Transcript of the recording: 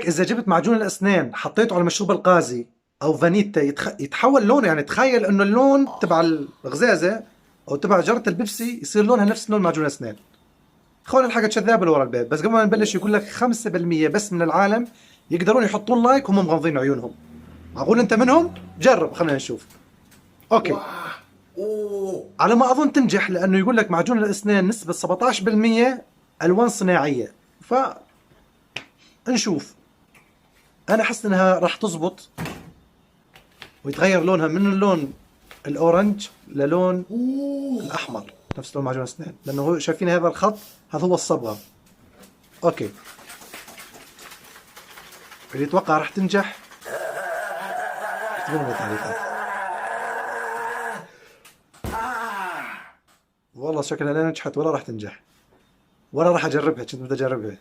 اذا جبت معجون الاسنان حطيته على مشروب القازي او فانيتا يتحول لونه، يعني تخيل انه اللون تبع الغزازه او تبع جرة البيبسي يصير لونها نفس لون معجون الاسنان. اخوان الحكي شذاب اللي ورا البيت، بس قبل ما نبلش يقول لك 5% بس من العالم يقدرون يحطون لايك وهم مغمضين عيونهم. معقول انت منهم؟ جرب خلينا نشوف. اوكي. واه. اوه. على ما اظن تنجح، لانه يقول لك معجون الاسنان نسبة 17% الوان صناعية. ف نشوف. انا احس انها راح تزبط ويتغير لونها من اللون الاورنج للون اوه. الاحمر، نفس لون معجون الاسنان، لانه هو شايفين هذا الخط، هذا هو الصبغة. اوكي. اللي يتوقع راح تنجح اكتبوا لنا بالتعليقات. والله شكلها لا نجحت ولا راح تنجح ولا راح اجربها، كنت بدي اجربها.